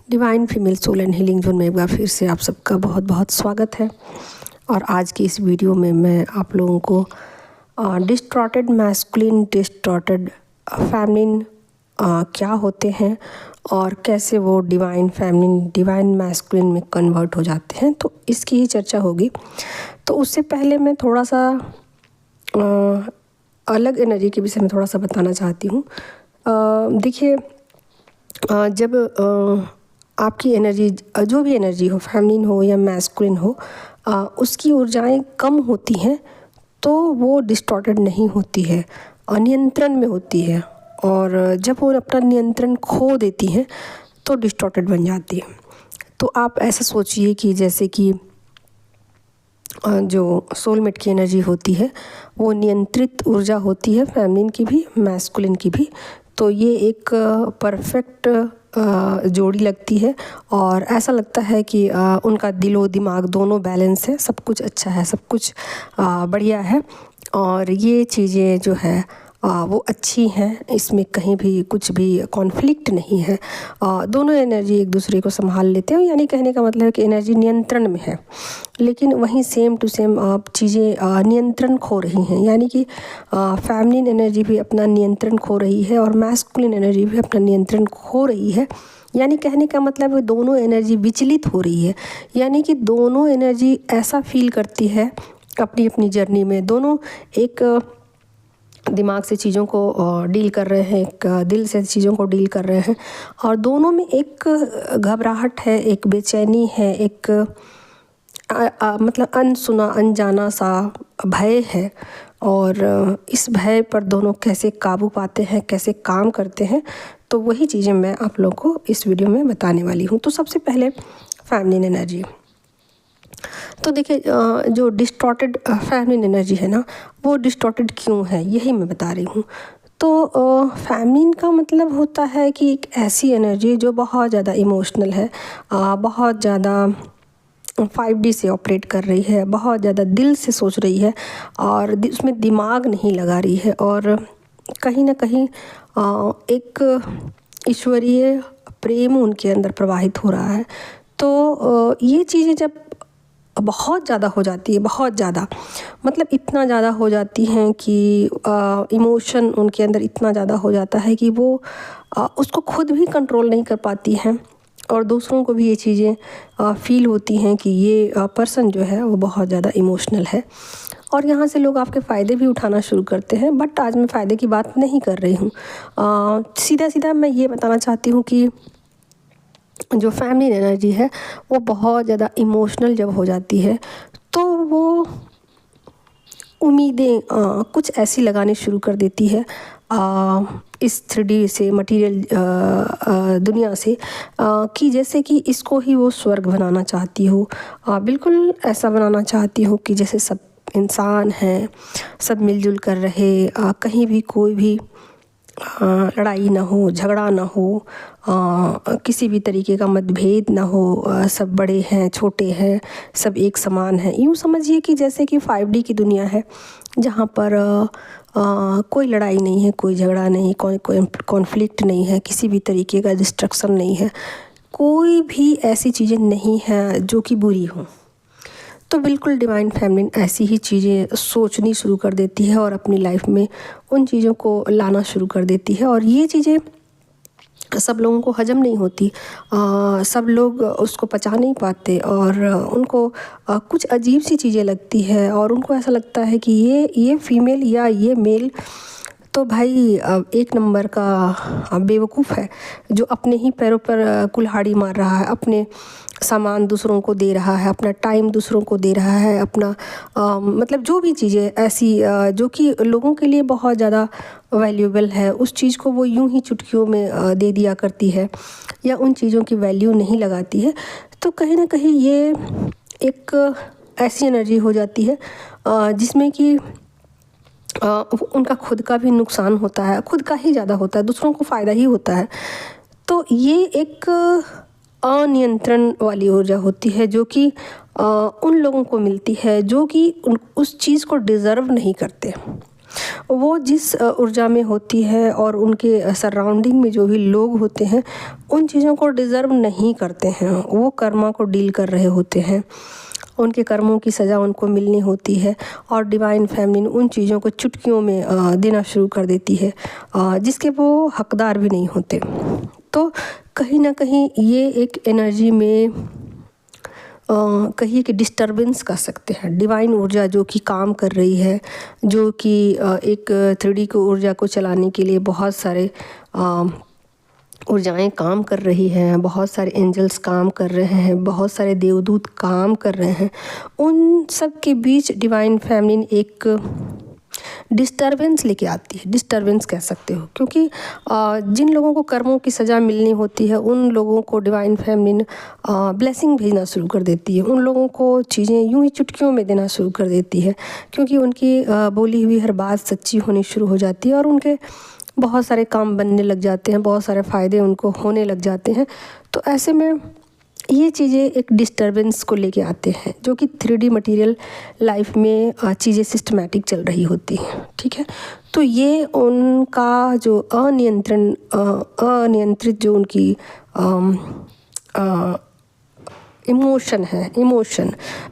Divine female soul and healing zone में एक बार फिर से आप सबका बहुत बहुत स्वागत है। और आज की इस वीडियो में मैं आप लोगों को डिस्टॉर्टेड मैस्कुलिन, डिस्टॉर्टेड फेमिनिन क्या होते हैं और कैसे वो डिवाइन फेमिनिन, डिवाइन मैस्कुलिन में कन्वर्ट हो जाते हैं, तो इसकी ही चर्चा होगी। तो उससे पहले मैं थोड़ा सा अलग एनर्जी के विषय में थोड़ा सा बताना चाहती हूँ। देखिए, जब आपकी एनर्जी, जो भी एनर्जी हो, फेमिनिन हो या मैस्कुलिन हो, उसकी ऊर्जाएं कम होती हैं तो वो डिस्टॉर्टेड नहीं होती है, नियंत्रण में होती है। और जब वो अपना नियंत्रण खो देती हैं तो डिस्टॉर्टेड बन जाती है। तो आप ऐसा सोचिए कि जैसे कि जो सोलमेट की एनर्जी होती है वो नियंत्रित ऊर्जा होती है, फेमिनिन की भी, मैस्कुलिन की भी। तो ये एक परफेक्ट जोड़ी लगती है और ऐसा लगता है कि उनका दिलो दिमाग दोनों बैलेंस है, सब कुछ अच्छा है, सब कुछ बढ़िया है। और ये चीज़ें जो है वो अच्छी हैं, इसमें कहीं भी कुछ भी कॉन्फ्लिक्ट नहीं है। दोनों एनर्जी एक दूसरे को संभाल लेते हैं, यानी कहने का मतलब है कि एनर्जी नियंत्रण में है। लेकिन वहीं सेम टू सेम चीज़ें नियंत्रण खो रही हैं, यानी कि फेमिनिन एनर्जी भी अपना नियंत्रण खो रही है और मैस्कुलिन एनर्जी भी अपना नियंत्रण खो रही है। यानी कहने का मतलब है दोनों एनर्जी विचलित हो रही है, यानी कि दोनों एनर्जी ऐसा फील करती है अपनी अपनी जर्नी में। दोनों एक दिमाग से चीज़ों को डील कर रहे हैं, एक दिल से चीज़ों को डील कर रहे हैं, और दोनों में एक घबराहट है, एक बेचैनी है, एक मतलब अनसुना अनजाना सा भय है। और इस भय पर दोनों कैसे काबू पाते हैं, कैसे काम करते हैं, तो वही चीज़ें मैं आप लोगों को इस वीडियो में बताने वाली हूँ। तो सबसे पहले फेमिनिन एनर्जी। तो देखिए, जो डिस्टॉर्टेड फेमिनिन एनर्जी है ना, वो डिस्टॉर्टेड क्यों है, यही मैं बता रही हूँ। तो फेमिनिन का मतलब होता है कि एक ऐसी एनर्जी जो बहुत ज़्यादा इमोशनल है, बहुत ज़्यादा 5D से ऑपरेट कर रही है, बहुत ज़्यादा दिल से सोच रही है और उसमें दिमाग नहीं लगा रही है। और कहीं ना कहीं एक ईश्वरीय प्रेम उनके अंदर प्रवाहित हो रहा है। तो ये चीज़ें जब बहुत ज़्यादा हो जाती है, बहुत ज़्यादा मतलब इतना ज़्यादा हो जाती हैं कि इमोशन उनके अंदर इतना ज़्यादा हो जाता है कि वो उसको खुद भी कंट्रोल नहीं कर पाती हैं और दूसरों को भी ये चीज़ें फील होती हैं कि ये पर्सन जो है वो बहुत ज़्यादा इमोशनल है। और यहाँ से लोग आपके फ़ायदे भी उठाना शुरू करते हैं। बट आज मैं फ़ायदे की बात नहीं कर रही हूँ, सीधा सीधा मैं ये बताना चाहती हूँ कि जो फेमिनिन एनर्जी है वो बहुत ज़्यादा इमोशनल जब हो जाती है तो वो उम्मीदें कुछ ऐसी लगानी शुरू कर देती है इस 3D से, मटेरियल दुनिया से, कि जैसे कि इसको ही वो स्वर्ग बनाना चाहती हो। बिल्कुल ऐसा बनाना चाहती हूँ कि जैसे सब इंसान हैं, सब मिलजुल कर रहे, कहीं भी कोई भी लड़ाई ना हो, झगड़ा ना हो, किसी भी तरीके का मतभेद ना हो, सब बड़े हैं, छोटे हैं, सब एक समान हैं। यूँ समझिए कि जैसे कि 5D की दुनिया है जहाँ पर कोई लड़ाई नहीं है, कोई झगड़ा नहीं, कोई कॉन्फ्लिक्ट नहीं है, किसी भी तरीके का डिस्ट्रक्शन नहीं है, कोई भी ऐसी चीज़ें नहीं हैं जो कि बुरी हों। तो बिल्कुल डिवाइन फेमिनिन ऐसी ही चीज़ें सोचनी शुरू कर देती है और अपनी लाइफ में उन चीज़ों को लाना शुरू कर देती है। और ये चीज़ें सब लोगों को हजम नहीं होती, सब लोग उसको पचा नहीं पाते और उनको कुछ अजीब सी चीज़ें लगती है और उनको ऐसा लगता है कि ये फीमेल या ये मेल तो भाई एक नंबर का बेवकूफ़ है, जो अपने ही पैरों पर कुल्हाड़ी मार रहा है, अपने सामान दूसरों को दे रहा है, अपना टाइम दूसरों को दे रहा है, अपना मतलब जो भी चीज़ें ऐसी जो कि लोगों के लिए बहुत ज़्यादा वैल्यूएबल है, उस चीज़ को वो यूं ही चुटकियों में दे दिया करती है या उन चीज़ों की वैल्यू नहीं लगाती है। तो कहीं ना कहीं ये एक ऐसी एनर्जी हो जाती है जिसमें कि उनका खुद का भी नुकसान होता है, खुद का ही ज़्यादा होता है, दूसरों को फ़ायदा ही होता है। तो ये एक अनियंत्रण वाली ऊर्जा होती है जो कि उन लोगों को मिलती है जो कि उस चीज़ को डिज़र्व नहीं करते। वो जिस ऊर्जा में होती है और उनके सराउंडिंग में जो भी लोग होते हैं उन चीज़ों को डिज़र्व नहीं करते हैं। वो कर्मा को डील कर रहे होते हैं, उनके कर्मों की सज़ा उनको मिलनी होती है और डिवाइन फेमिनिन उन चीज़ों को चुटकियों में देना शुरू कर देती है जिसके वो हकदार भी नहीं होते। तो कहीं ना कहीं ये एक एनर्जी में कहिए कि डिस्टरबेंस कर सकते हैं। डिवाइन ऊर्जा जो कि काम कर रही है, जो कि एक 3D की ऊर्जा को चलाने के लिए बहुत सारे ऊर्जाएं काम कर रही हैं, बहुत सारे एंजल्स काम कर रहे हैं, बहुत सारे देवदूत काम कर रहे हैं। उन सब के बीच डिवाइन फेमिनिन एक डिस्टरबेंस लेके आती है, डिस्टरबेंस कह सकते हो, क्योंकि जिन लोगों को कर्मों की सज़ा मिलनी होती है उन लोगों को डिवाइन फेमिनिन ब्लेसिंग भेजना शुरू कर देती है। उन लोगों को चीज़ें यूं ही चुटकियों में देना शुरू कर देती है, क्योंकि उनकी बोली हुई हर बात सच्ची होनी शुरू हो जाती है और उनके बहुत सारे काम बनने लग जाते हैं, बहुत सारे फ़ायदे उनको होने लग जाते हैं। तो ऐसे में ये चीज़ें एक डिस्टरबेंस को लेके आते हैं, जो कि 3D मटेरियल लाइफ में चीज़ें सिस्टमैटिक चल रही होती हैं, ठीक है। तो ये उनका जो अनियंत्रित जो उनकी इमोशन है,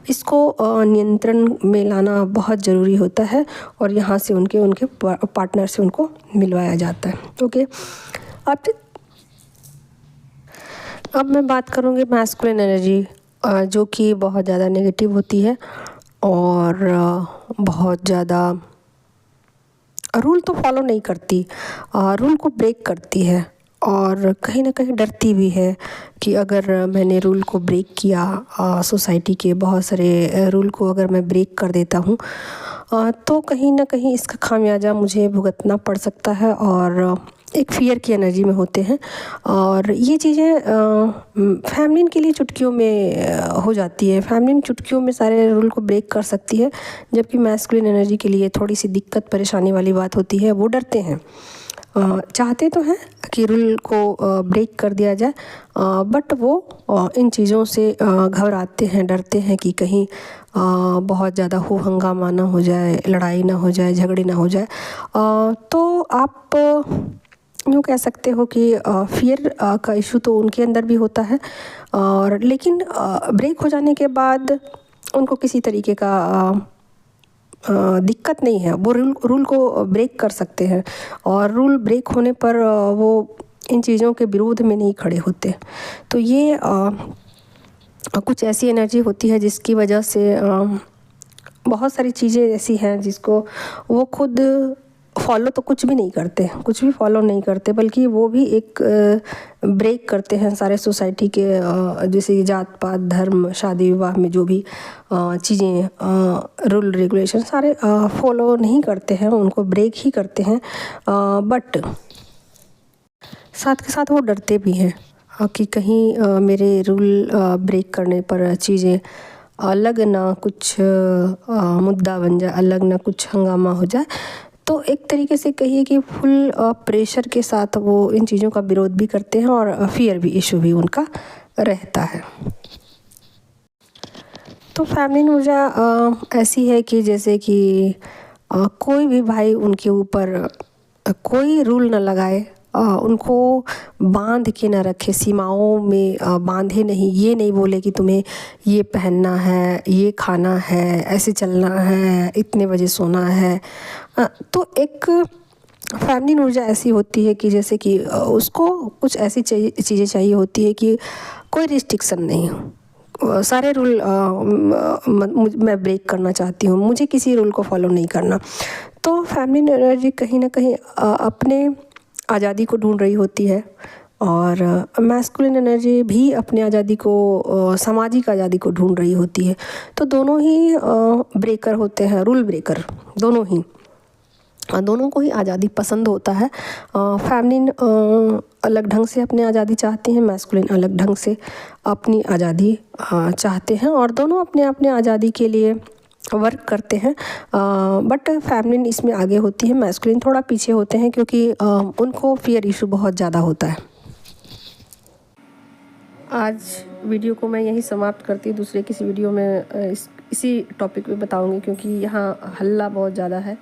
इसको नियंत्रण में लाना बहुत ज़रूरी होता है और यहाँ से उनके पार्टनर से उनको मिलवाया जाता है। ओके, अब मैं बात करूँगी मैस्कुलिन एनर्जी, जो कि बहुत ज़्यादा नेगेटिव होती है और बहुत ज़्यादा रूल तो फॉलो नहीं करती, रूल को ब्रेक करती है और कहीं ना कहीं डरती भी है कि अगर मैंने रूल को ब्रेक किया, सोसाइटी के बहुत सारे रूल को अगर मैं ब्रेक कर देता हूँ तो कहीं ना कहीं इसका खामियाजा मुझे भुगतना पड़ सकता है और एक फ़ियर की एनर्जी में होते हैं। और ये चीज़ें फेमिनिन के लिए चुटकियों में हो जाती है। फेमिनिन चुटकियों में सारे रूल को ब्रेक कर सकती है, जबकि मैस्कुलिन एनर्जी के लिए थोड़ी सी दिक्कत परेशानी वाली बात होती है। वो डरते हैं, चाहते तो हैं कि रूल को ब्रेक कर दिया जाए, बट वो इन चीज़ों से घबराते हैं, डरते हैं कि कहीं बहुत ज़्यादा हो हंगामा ना हो जाए, लड़ाई ना हो जाए, झगड़े ना हो जाए। तो आप यूँ कह सकते हो कि फ़ियर का इशू तो उनके अंदर भी होता है और लेकिन ब्रेक हो जाने के बाद उनको किसी तरीके का दिक्कत नहीं है। वो रूल को ब्रेक कर सकते हैं और रूल ब्रेक होने पर वो इन चीज़ों के विरोध में नहीं खड़े होते। तो ये कुछ ऐसी एनर्जी होती है जिसकी वजह से बहुत सारी चीज़ें ऐसी हैं जिसको वो खुद फॉलो तो कुछ भी नहीं करते, कुछ भी फॉलो नहीं करते, बल्कि वो भी एक ब्रेक करते हैं सारे सोसाइटी के जैसे जात पात, धर्म, शादी विवाह में जो भी चीज़ें रूल रेगुलेशन सारे फॉलो नहीं करते हैं, उनको ब्रेक ही करते हैं। बट साथ के साथ वो डरते भी हैं कि कहीं मेरे रूल ब्रेक करने पर चीज़ें अलग ना कुछ मुद्दा बन जाए, अलग ना कुछ हंगामा हो जाए। तो एक तरीके से कहिए कि फुल प्रेशर के साथ वो इन चीज़ों का विरोध भी करते हैं और फियर भी इशू भी उनका रहता है। तो फेमिनिन ऊर्जा ऐसी है कि जैसे कि कोई भी भाई उनके ऊपर कोई रूल न लगाए, उनको बांध के न रखे, सीमाओं में बांधे नहीं, ये नहीं बोले कि तुम्हें ये पहनना है, ये खाना है, ऐसे चलना है, इतने बजे सोना है। तो एक फेमिनिन ऊर्जा ऐसी होती है कि जैसे कि उसको कुछ ऐसी चीज़ें चाहिए होती है कि कोई रिस्ट्रिक्शन नहीं हो, सारे रूल मैं ब्रेक करना चाहती हूँ, मुझे किसी रूल को फॉलो नहीं करना। तो फेमिनिन एनर्जी कहीं ना कहीं अपने आज़ादी को ढूंढ रही होती है और मैस्कुलिन एनर्जी भी अपने आज़ादी को, सामाजिक आज़ादी को ढूंढ रही होती है। तो दोनों ही ब्रेकर होते हैं, रूल ब्रेकर दोनों ही, दोनों को ही आज़ादी पसंद होता है। फेमिनिन अलग ढंग से अपनी आज़ादी चाहती हैं, मैस्कुलिन अलग ढंग से अपनी आज़ादी चाहते हैं और दोनों अपने अपने आज़ादी के लिए वर्क करते हैं। बट फेमिनिन इसमें आगे होती है, मैस्कुलिन थोड़ा पीछे होते हैं क्योंकि उनको फियर इशू बहुत ज़्यादा होता है। आज वीडियो को मैं यहीं समाप्त करती हूँ, दूसरे किसी वीडियो में इसी टॉपिक पे बताऊँगी क्योंकि यहाँ हल्ला बहुत ज़्यादा है।